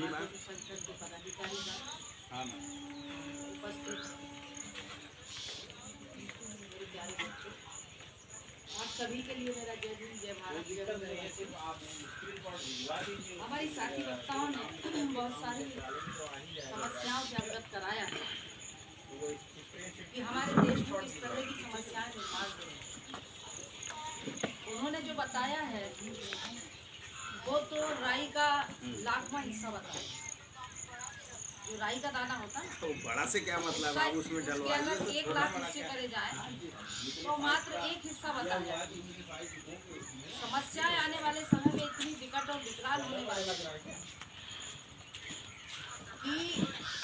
संगठन के पदाधिकारी उपस्थित मेरे प्यारे बच्चों, आप सभी के लिए मेरा जय हिंद जय भारत। हमारी साथी वक्ताओं ने बहुत सारी समस्याओं से अवगत कराया है कि हमारे देश में किस तरह की समस्याएं निर्माण हो रही हैं। उन्होंने जो बताया है वो तो राई का लाखवां हिस्सा बताया। जो राई का दाना होता है तो बड़ा से क्या मतलब आप उसमें डलवा अगर 1 लाख हिस्से करे जाए तो मात्र 1 हिस्सा बताया। समस्याएं आने वाले समय में इतनी विकट और विकराल होने वाली है कि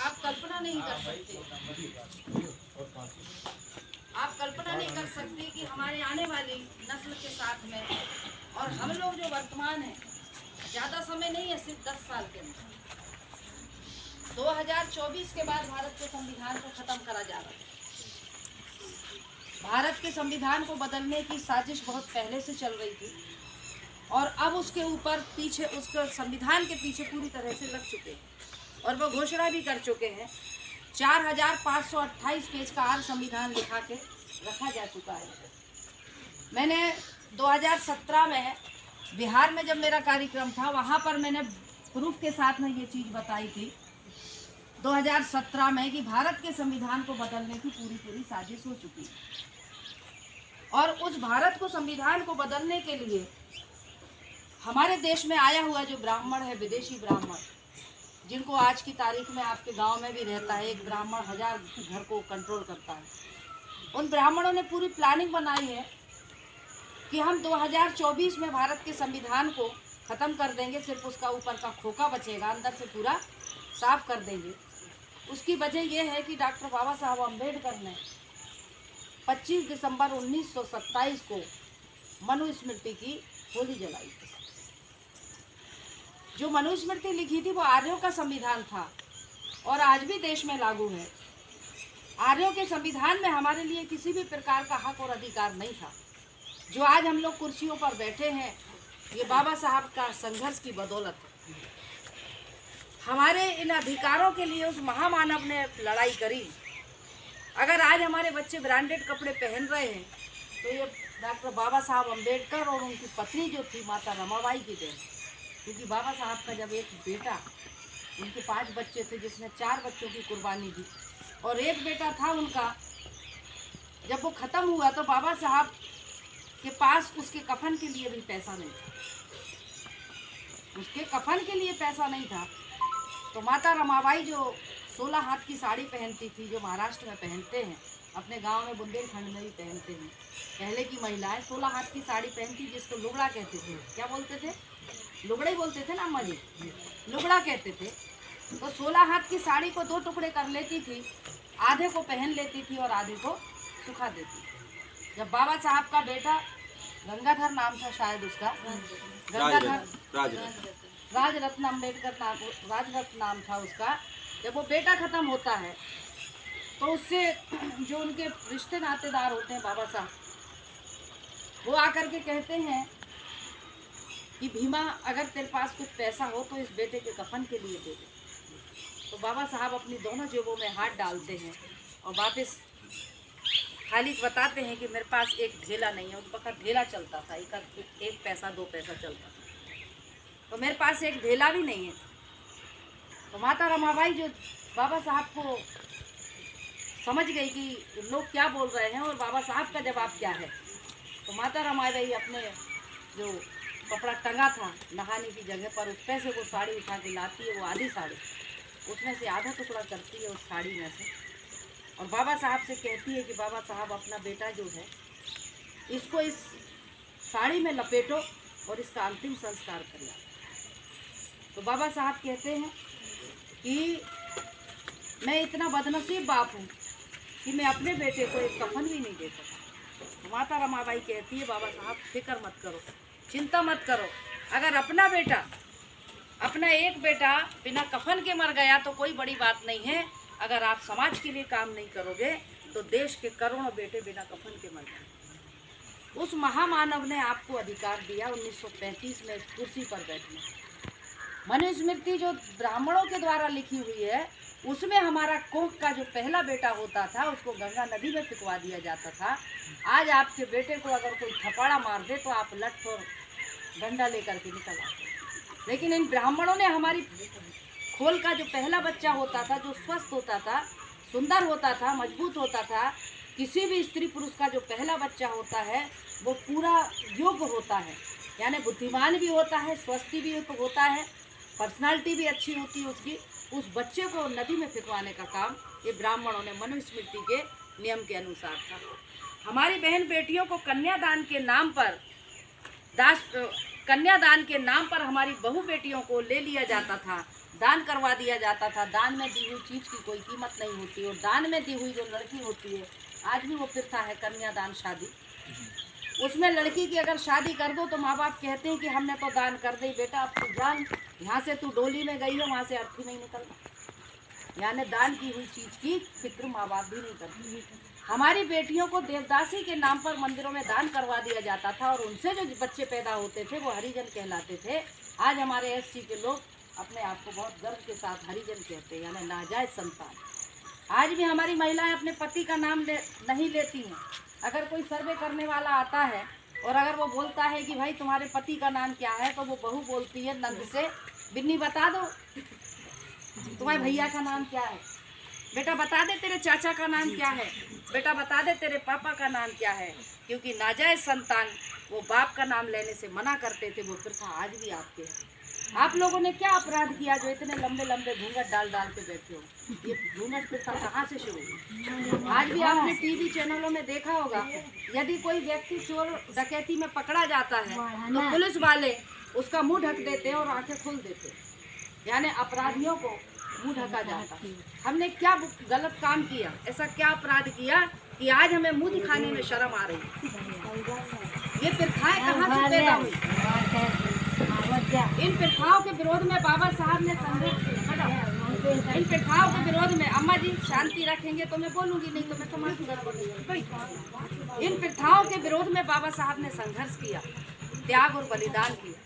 आप कल्पना नहीं कर सकते। आप कल्पना नहीं कर सकते कि हमारे आने वाली नस्ल के साथ में और हम लोग जो वर्तमान है, ज़्यादा समय नहीं है, सिर्फ 10 साल के अंदर 2024 के बाद भारत के संविधान को खत्म करा जा रहा है। भारत के संविधान को बदलने की साजिश बहुत पहले से चल रही थी और अब उसके ऊपर पीछे उसके संविधान के पीछे पूरी तरह से लग चुके हैं और वो घोषणा भी कर चुके हैं। 4528 पेज का आर संविधान लिखा के रखा जा चुका है। मैंने 2017 में बिहार में जब मेरा कार्यक्रम था वहाँ पर मैंने प्रूफ के साथ में ये चीज़ बताई थी 2017 में कि भारत के संविधान को बदलने की पूरी साजिश हो चुकी है। और उस भारत को संविधान को बदलने के लिए हमारे देश में आया हुआ जो ब्राह्मण है, विदेशी ब्राह्मण, जिनको आज की तारीख में आपके गांव में भी रहता है, एक ब्राह्मण 1000 घर को कंट्रोल करता है। उन ब्राह्मणों ने पूरी प्लानिंग बनाई है कि हम 2024 में भारत के संविधान को ख़त्म कर देंगे, सिर्फ उसका ऊपर का खोखा बचेगा, अंदर से पूरा साफ कर देंगे। उसकी वजह यह है कि डॉक्टर बाबा साहब अम्बेडकर ने 25 दिसंबर 1927 को मनुस्मृति की होली जलाई। जो मनुस्मृति लिखी थी वो आर्यों का संविधान था और आज भी देश में लागू है। आर्यों के संविधान में हमारे लिए किसी भी प्रकार का हक और अधिकार नहीं था। जो आज हम लोग कुर्सियों पर बैठे हैं ये बाबा साहब का संघर्ष की बदौलत है। हमारे इन अधिकारों के लिए उस महामानव ने लड़ाई करी। अगर आज हमारे बच्चे ब्रांडेड कपड़े पहन रहे हैं तो ये डॉक्टर बाबा साहब अम्बेडकर और उनकी पत्नी जो थी माता रमाबाई की देन। क्योंकि बाबा साहब का जब एक बेटा, उनके 5 बच्चे थे जिसमें 4 बच्चों की कुर्बानी दी और एक बेटा था उनका, जब वो ख़त्म हुआ तो बाबा साहब के पास उसके कफन के लिए भी पैसा नहीं था। उसके कफन के लिए पैसा नहीं था तो माता रमाबाई जो 16 हाथ की साड़ी पहनती थी, जो महाराष्ट्र में पहनते हैं, अपने गांव में बुंदेलखंड में भी पहनते हैं, पहले की महिलाएं 16 हाथ की साड़ी पहनती जिसको लुगड़ा कहते थे। क्या बोलते थे? लुगड़ा ही बोलते थे ना अम्मा जी, लुगड़ा कहते थे। तो 16 हाथ की साड़ी को 2 टुकड़े कर लेती थी, आधे को पहन लेती थी और आधे को सुखा देती थी। जब बाबा साहब का बेटा गंगाधर नाम था शायद उसका, राजरत्न अम्बेडकर नाम, राजरत्न नाम था उसका। जब वो बेटा ख़त्म होता है तो उससे जो उनके रिश्ते नातेदार होते हैं बाबा साहब, वो आकर के कहते हैं कि भीमा अगर तेरे पास कुछ पैसा हो तो इस बेटे के कफन के लिए दे दे। तो बाबा साहब अपनी दोनों जेबों में हाथ डालते हैं और वापस खाली बताते हैं कि मेरे पास एक ढेला नहीं है। उस वक्त ढेला चलता था, 1 पैसा 2 पैसा चलता था, तो मेरे पास एक ढेला भी नहीं है। तो माता रमाबाई जो बाबा साहब को समझ गई कि लोग क्या बोल रहे हैं और बाबा साहब का जवाब क्या है, तो माता रमाबाई अपने जो कपड़ा टंगा था नहाने की जगह पर, उस पे से वो साड़ी उठा के लाती है, वो आधी साड़ी, उसमें से आधा टुकड़ा करती है उस साड़ी में से और बाबा साहब से कहती है कि बाबा साहब अपना बेटा जो है इसको इस साड़ी में लपेटो और इसका अंतिम संस्कार करिए। तो बाबा साहब कहते हैं कि मैं इतना बदनसीब बाप हूँ कि मैं अपने बेटे को एक कफन भी नहीं दे सकता। तो माता रमाबाई कहती है बाबा साहब फिक्र मत करो, चिंता मत करो, अगर अपना बेटा, अपना एक बेटा बिना कफन के मर गया तो कोई बड़ी बात नहीं है। अगर आप समाज के लिए काम नहीं करोगे तो देश के करोड़ों बेटे बिना कफन के मर गए। उस महामानव ने आपको अधिकार दिया 1935 में इस कुर्सी पर बैठने। मनुस्मृति जो ब्राह्मणों के द्वारा लिखी हुई है, उसमें हमारा कोख का जो पहला बेटा होता था उसको गंगा नदी में फेंकवा दिया जाता था। आज आपके बेटे को अगर कोई थप्पड़ा मार दे तो आप लठ और डंडा लेकर के निकल आते। लेकिन इन ब्राह्मणों ने हमारी खोल का जो पहला बच्चा होता था, जो स्वस्थ होता था, सुंदर होता था, मजबूत होता था, किसी भी स्त्री पुरुष का जो पहला बच्चा होता है वो पूरा योग्य होता है, यानी बुद्धिमान भी होता है, स्वस्थ भी होता है, पर्सनालिटी भी अच्छी होती है उसकी। उस बच्चे को नदी में फेंकवाने का काम ये ब्राह्मणों ने मनुस्मृति के नियम के अनुसार था। हमारी बहन बेटियों को कन्यादान के नाम पर हमारी बहू बेटियों को ले लिया जाता था, दान करवा दिया जाता था। दान में दी हुई चीज़ की कोई कीमत नहीं होती, और दान में दी हुई जो लड़की होती है, आज भी वो प्रथा है कन्यादान शादी। उसमें लड़की की अगर शादी कर दो तो माँ बाप कहते हैं कि हमने तो दान कर दी, बेटा अब तू जान, यहाँ से तू डोली में गई हो, वहाँ से अर्थी नहीं निकलना। यानी दान की हुई चीज़ की फिक्र माँ बाप भी नहीं करते। हमारी बेटियों को देवदासी के नाम पर मंदिरों में दान करवा दिया जाता था, और उनसे जो बच्चे पैदा होते थे वो हरिजन कहलाते थे। आज हमारे एससी के लोग अपने आप को बहुत गर्व के साथ हरिजन कहते हैं, यानी नाजायज संतान। आज भी हमारी महिलाएं अपने पति का नाम नहीं लेती हैं। अगर कोई सर्वे करने वाला आता है और अगर वो बोलता है कि भाई तुम्हारे पति का नाम क्या है, तो वो बहू बोलती है नंद से, बिन्नी बता दो तुम्हारे भैया का नाम क्या है, बेटा बता दे तेरे चाचा का नाम क्या है, बेटा बता दे तेरे पापा का नाम क्या है। क्योंकि नाजायज संतान वो बाप का नाम लेने से मना करते थे। वो प्रथा आज भी आपके है। आप लोगों ने क्या अपराध किया जो इतने लंबे लंबे घूंघट डाल के बैठे हो? ये घूंघट प्रथा कहाँ से शुरू हुई? आज भी आपने टीवी चैनलों में देखा होगा, यदि कोई व्यक्ति चोर डकैती में पकड़ा जाता है तो पुलिस वाले उसका मुंह ढक देते और आंखें खोल देते, यानी अपराधियों को मुंह ढका जाता। हमने क्या गलत काम किया, ऐसा क्या अपराध किया कि आज हमें मुंह दिखाने में शर्म आ रही है? ये प्रथाएं कहाँ से पैदा हुई? इन प्रथाओं के विरोध में बाबा साहब ने संघर्ष किया। इन प्रथाओं के विरोध में, अम्मा जी शांति रखेंगे तो मैं बोलूंगी, नहीं तो मैं समाप्त कर दूंगी। इन प्रथाओं के विरोध में बाबा साहब ने संघर्ष किया, त्याग और बलिदान किया।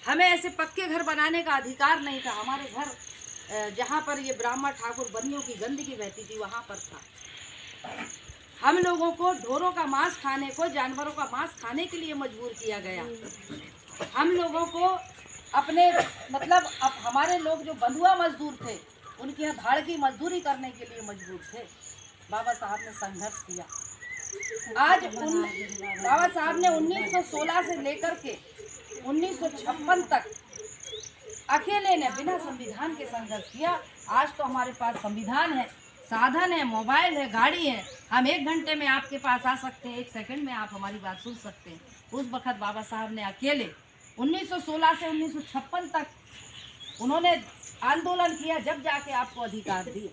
हमें ऐसे पक्के घर बनाने का अधिकार नहीं था। हमारे घर जहाँ पर ये ब्राह्मण ठाकुर बनियों की गंदगी बहती थी वहाँ पर था। हम लोगों को ढोरों का मांस खाने को, जानवरों का मांस खाने के लिए मजबूर किया गया। हम लोगों को अपने अब हमारे लोग जो बंधुआ मजदूर थे उनके यहाँ धाड़ की मजदूरी करने के लिए मजबूर थे। बाबा साहब ने संघर्ष किया। आज बाबा साहब ने 1916 से लेकर के 1956 तक अकेले ने बिना संविधान के संघर्ष किया। आज तो हमारे पास संविधान है, साधन है, मोबाइल है, गाड़ी है, हम 1 घंटे में आपके पास आ सकते हैं, 1 सेकंड में आप हमारी बात सुन सकते हैं। उस वक्त बाबा साहब ने अकेले 1916 से 1956 तक उन्होंने आंदोलन किया, जब जाके आपको अधिकार दिए,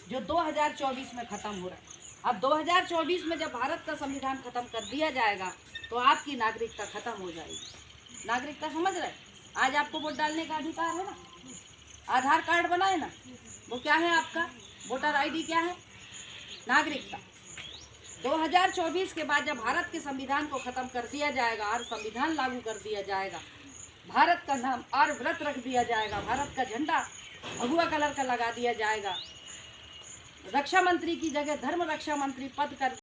जो 2024 में ख़त्म हो रहा है। अब 2024 में जब भारत का संविधान ख़त्म कर दिया जाएगा तो आपकी नागरिकता ख़त्म हो जाएगी। नागरिकता समझ रहे? आज आपको वोट डालने का अधिकार है ना, आधार कार्ड बनाए ना, वो क्या है आपका? वोटर आईडी क्या है? नागरिकता। 2024 के बाद जब भारत के संविधान को ख़त्म कर दिया जाएगा और संविधान लागू कर दिया जाएगा, भारत का नाम और व्रत रख दिया जाएगा, भारत का झंडा भगवा कलर का लगा दिया जाएगा, रक्षा मंत्री की जगह धर्म रक्षा मंत्री पद कर